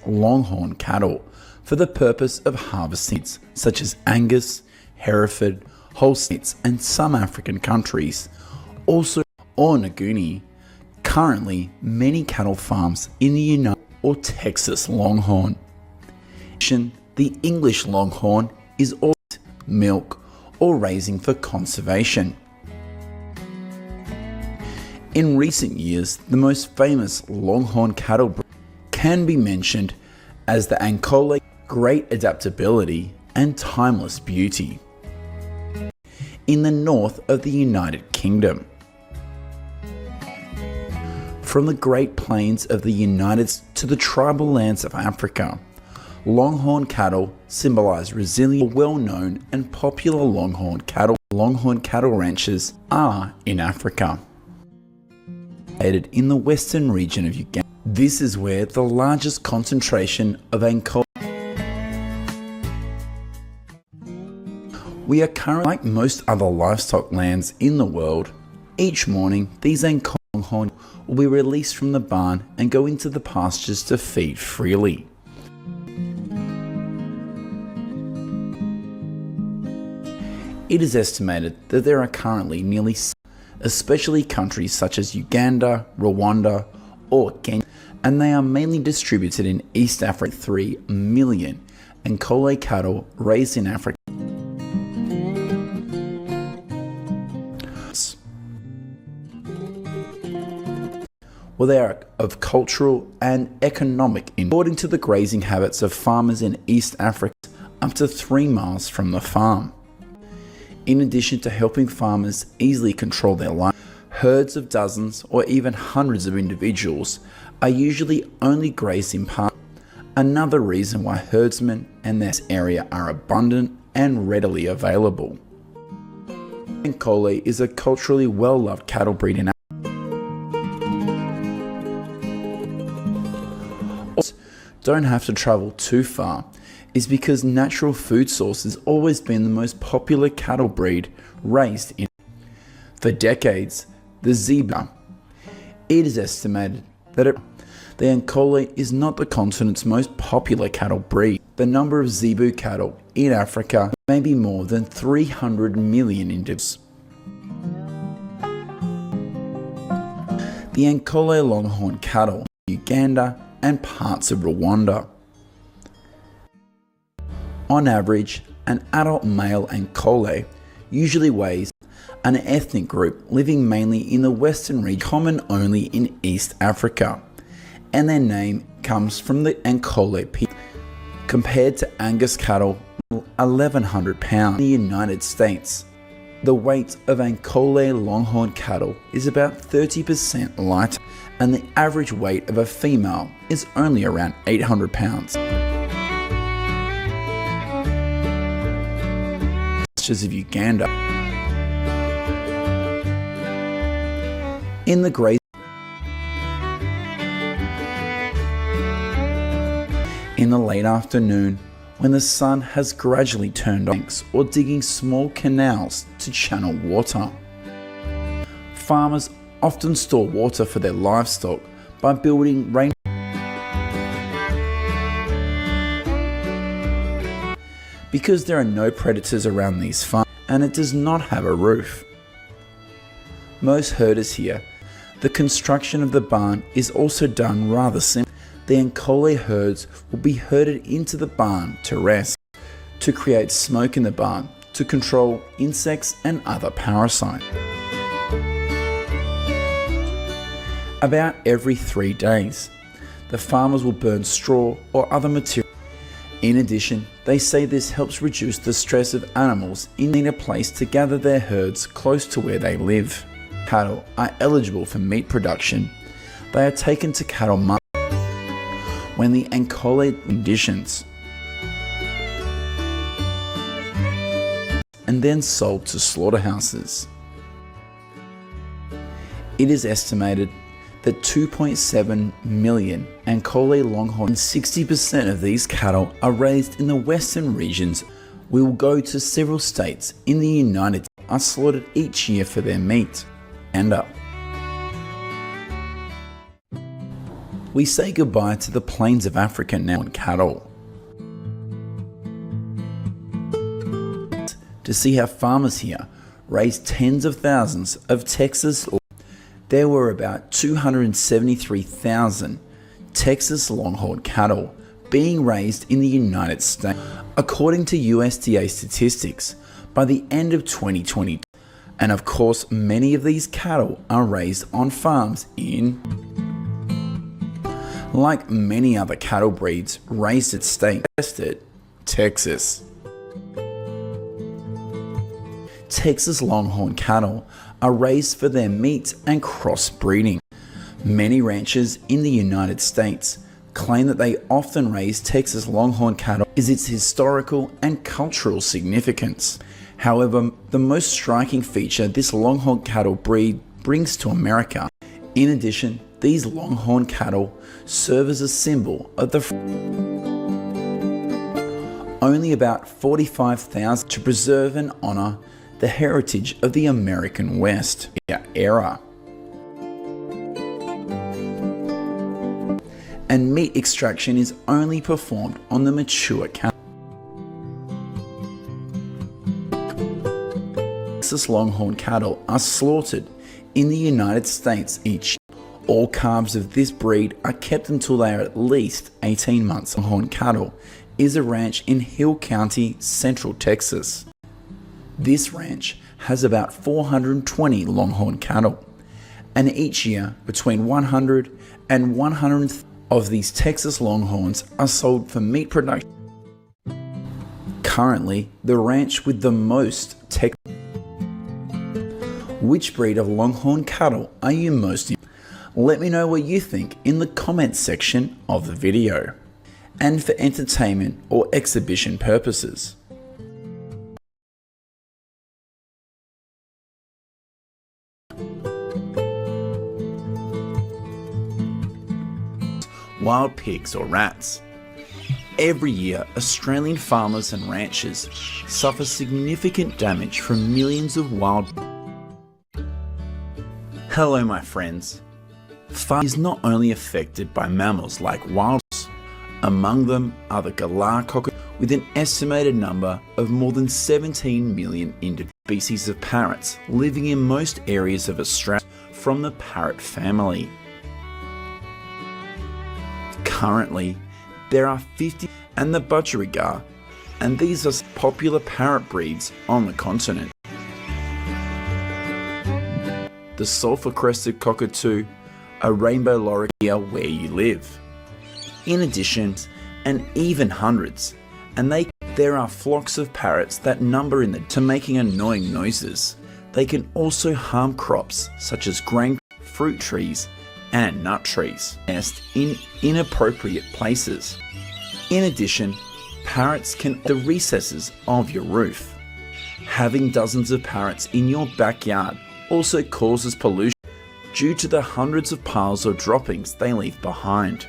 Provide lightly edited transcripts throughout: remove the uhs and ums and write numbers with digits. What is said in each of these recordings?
Longhorn cattle for the purpose of harvesting, such as Angus, Hereford, Holsteins, and some African countries, also or Nguni. Currently, many cattle farms in the United or Texas Longhorn. The English Longhorn is also milk or raising for conservation. In recent years, the most famous Longhorn cattle breed can be mentioned as the Ankole, great adaptability and timeless beauty. In the north of the United Kingdom. From the Great Plains of the United States to the tribal lands of Africa, Longhorn cattle symbolize resilience. Well-known and popular Longhorn cattle ranches are in Africa. Located in the western region of Uganda. This is where the largest concentration of Ankole. We are currently, like most other livestock lands in the world, each morning these Ankole Longhorn will be released from the barn and go into the pastures to feed freely. It is estimated that there are currently nearly, especially countries such as Uganda, Rwanda, or Kenya, and they are mainly distributed in East Africa. 3 million Ankole cattle raised in Africa. Well, they are of cultural and economic importance. According to the grazing habits of farmers in East Africa, up to 3 miles from the farm. In addition to helping farmers easily control their life, herds of dozens or even hundreds of individuals are usually only grazed in part. Another reason why herdsmen and this area are abundant and readily available. Ankole is a culturally well-loved cattle breed in Africa. Don't have to travel too far is because natural food source has always been the most popular cattle breed raised in. For decades, the zebra. It is estimated that the Ankole is not the continent's most popular cattle breed. The number of zebu cattle in Africa may be more than 300 million individuals. The Ankole Longhorn cattle in Uganda and parts of Rwanda. On average, an adult male Ankole usually weighs. An ethnic group living mainly in the western region, common only in East Africa, and their name comes from the Ankole people. Compared to Angus cattle, 1,100 pounds in the United States. The weight of Ankole Longhorn cattle is about 30% lighter, and the average weight of a female is only around 800 pounds. Of Uganda. In the grazing. In the late afternoon, when the sun has gradually turned on, or digging small canals to channel water. Farmers often store water for their livestock by building rain. Because there are no predators around these farms and it does not have a roof. Most herders here, the construction of the barn is also done rather simply. The Ankole herds will be herded into the barn to rest, to create smoke in the barn, to control insects and other parasites. About every 3 days, the farmers will burn straw or other material. In addition, they say this helps reduce the stress of animals in a place to gather their herds close to where they live. Cattle are eligible for meat production. They are taken to cattle markets when the Ankole conditions and then sold to slaughterhouses. It is estimated that 2.7 million Ankole Longhorn, 60% of these cattle are raised in the western regions. We will go to several states in the United States are slaughtered each year for their meat. And up. we say goodbye to the plains of Africa now on cattle. To see how farmers here raised tens of thousands of Texas. There were about 273,000 Texas Longhorn cattle being raised in the United States, according to USDA statistics, by the end of 2020. And of course, many of these cattle are raised on farms in, like many other cattle breeds raised at state, Texas. Texas Longhorn cattle are raised for their meat and crossbreeding. Many ranchers in the United States claim that they often raise Texas Longhorn cattle is its historical and cultural significance. However, the most striking feature this Longhorn cattle breed brings to America. In addition, these Longhorn cattle serve as a symbol of the only about 45,000 to preserve and honor the heritage of the American West era. And meat extraction is only performed on the mature cattle. Texas Longhorn cattle are slaughtered in the United States each year. All calves of this breed are kept until they are at least 18 months. Longhorn cattle is a ranch in Hill County, Central Texas. This ranch has about 420 Longhorn cattle, and each year between 100 and 130 of these Texas Longhorns are sold for meat production. Currently, the ranch with the most Which breed of Longhorn cattle are you most interested in? Let me know what you think in the comments section of the video. And for entertainment or exhibition purposes. Wild pigs or rats. Every year, Australian farmers and ranchers suffer significant damage from millions of wild. Hello my friends. Farming is not only affected by mammals like wild, among them are the galah cockatoo, with an estimated number of more than 17 million individual species of parrots living in most areas of Australia from the parrot family. Currently, there are 50 and the budgerigar, and these are popular parrot breeds on the continent. The sulphur-crested cockatoo, a rainbow lorikeet where you live. In addition, and even hundreds, and there are flocks of parrots that number to making annoying noises. They can also harm crops such as grain, fruit trees, and nut trees, nest in inappropriate places. In addition, parrots can the recesses of your roof. Having dozens of parrots in your backyard also causes pollution due to the hundreds of piles or droppings they leave behind.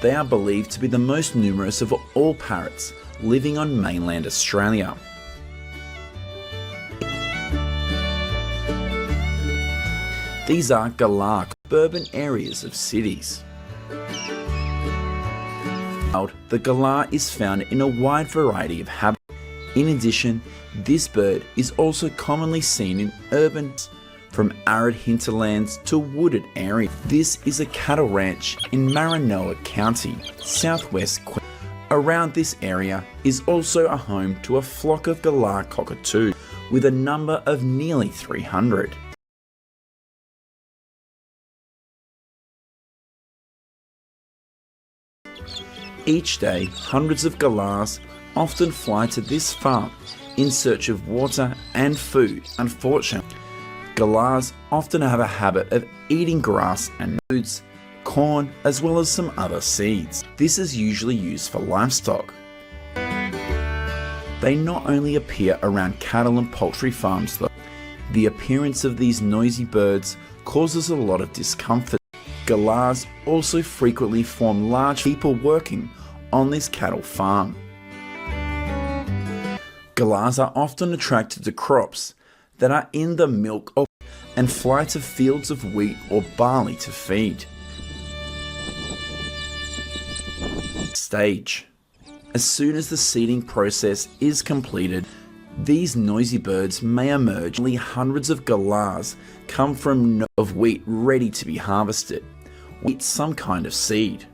They are believed to be the most numerous of all parrots living on mainland Australia. These are galah, urban areas of cities. The galah is found in a wide variety of habitats. In addition, this bird is also commonly seen in urban, from arid hinterlands to wooded areas. This is a cattle ranch in Maranoa County, southwest Queensland. Around this area is also a home to a flock of galah cockatoo with a number of nearly 300. Each day, hundreds of galahs often fly to this farm in search of water and food. Unfortunately, galahs often have a habit of eating grass and foods, corn, as well as some other seeds. This is usually used for livestock. They not only appear around cattle and poultry farms though. The appearance of these noisy birds causes a lot of discomfort. Galahs also frequently form large people working on this cattle farm. Galahs are often attracted to crops that are in the milk and fly to fields of wheat or barley to feed. stage. As soon as the seeding process is completed, these noisy birds may emerge. Only hundreds of galahs come from of wheat ready to be harvested. Wheat, some kind of seed.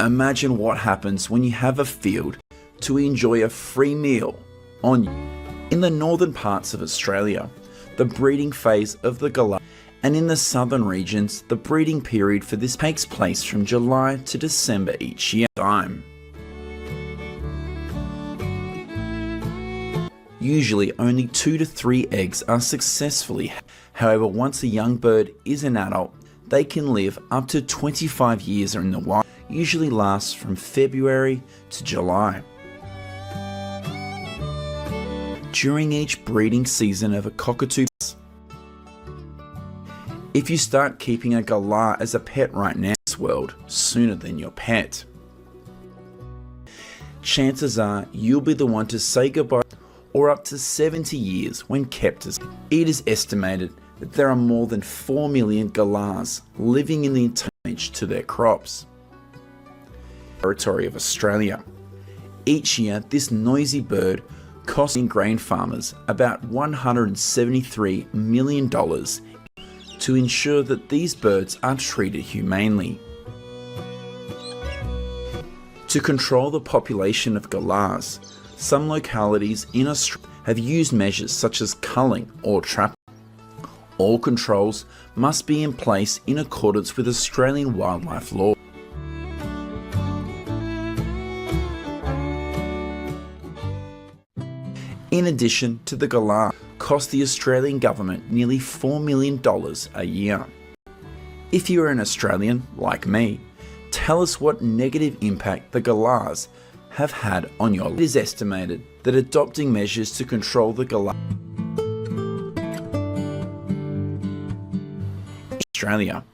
Imagine what happens when you have a field to enjoy a free meal on. In the northern parts of Australia, the breeding phase of the galah, and in the southern regions, the breeding period for this takes place from July to December each year. Usually only 2 to 3 eggs are successfully hatched. However, once a young bird is an adult, they can live up to 25 years in the wild. Usually lasts from February to July. During each breeding season of a cockatoo, if you start keeping a galah as a pet right now in this world sooner than your pet, chances are you'll be the one to say goodbye, or up to 70 years when kept as. It is estimated that there are more than 4 million galahs living in the damage to their crops. Territory of Australia. Each year, this noisy bird costs grain farmers about $173 million to ensure that these birds are treated humanely. To control the population of galahs, some localities in Australia have used measures such as culling or trapping. All controls must be in place in accordance with Australian wildlife law. In addition to the galah, cost the Australian government nearly $4 million a year. If you are an Australian, like me, tell us what negative impact the galahs have had on your life. It is estimated that adopting measures to control the galah in Australia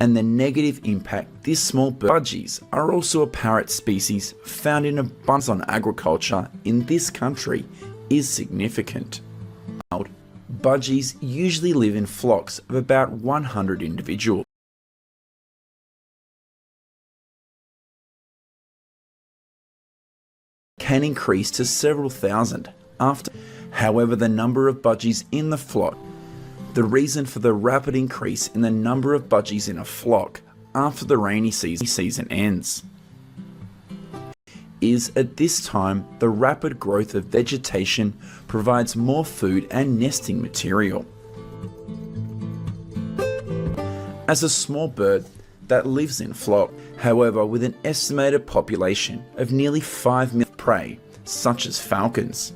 and the negative impact this small bird. Budgies are also a parrot species found in abundance on agriculture in this country is significant. Budgies usually live in flocks of about 100 individuals. Can increase to several thousand after. However, the number of budgies in the flock, the reason for the rapid increase in the number of budgies in a flock after the rainy season ends is at this time the rapid growth of vegetation provides more food and nesting material. As a small bird that lives in flock, however, with an estimated population of nearly 5 million prey, such as falcons.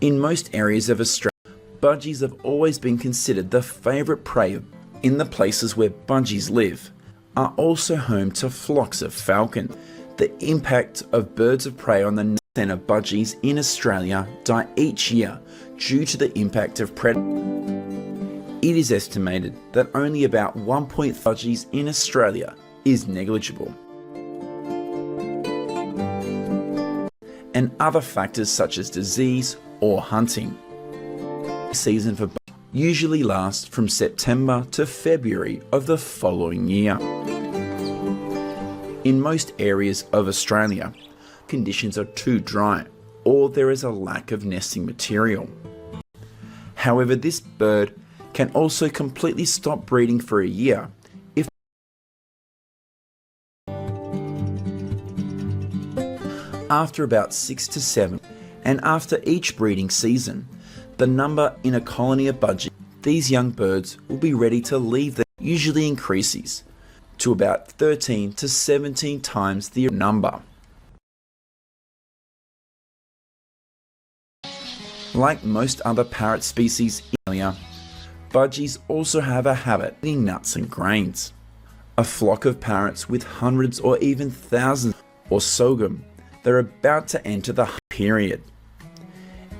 In most areas of Australia, budgies have always been considered the favourite prey. In the places where budgies live are also home to flocks of falcons. The impact of birds of prey on the 9% of budgies in Australia die each year due to the impact of predators. It is estimated that only about 1.5 budgies in Australia is negligible. And other factors such as disease or hunting. The season for budgies usually lasts from September to February of the following year. In most areas of Australia, conditions are too dry or there is a lack of nesting material. However, this bird can also completely stop breeding for a year if after about 6 to 7, and after each breeding season, the number in a colony of budgies, these young birds will be ready to leave. That usually increases to about 13 to 17 times the number. Like most other parrot species in Australia, budgies also have a habit of eating nuts and grains. A flock of parrots with hundreds or even thousands or sorghum, they're about to enter the period.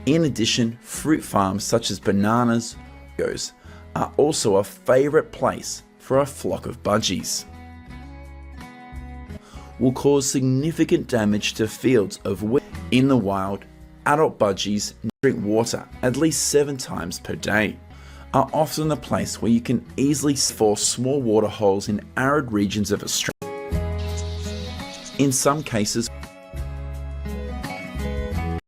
In addition, fruit farms such as bananas and mangoes are also a favourite place for a flock of budgies. Will cause significant damage to fields of wheat. In the wild, adult budgies drink water at least 7 times per day, are often the place where you can easily force small water holes in arid regions of Australia. In some cases,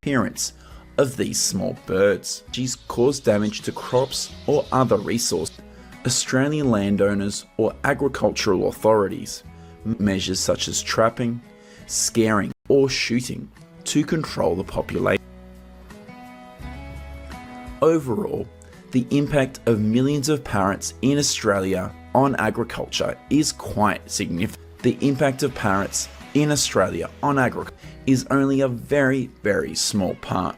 appearance of these small birds. These cause damage to crops or other resources. Australian landowners or agricultural authorities measures such as trapping, scaring or shooting to control the population. Overall, the impact of millions of parrots in Australia on agriculture is quite significant. The impact of parrots in Australia on agriculture is only a very, very small part,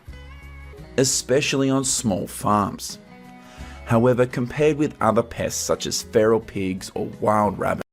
especially on small farms. However, compared with other pests such as feral pigs or wild rabbits,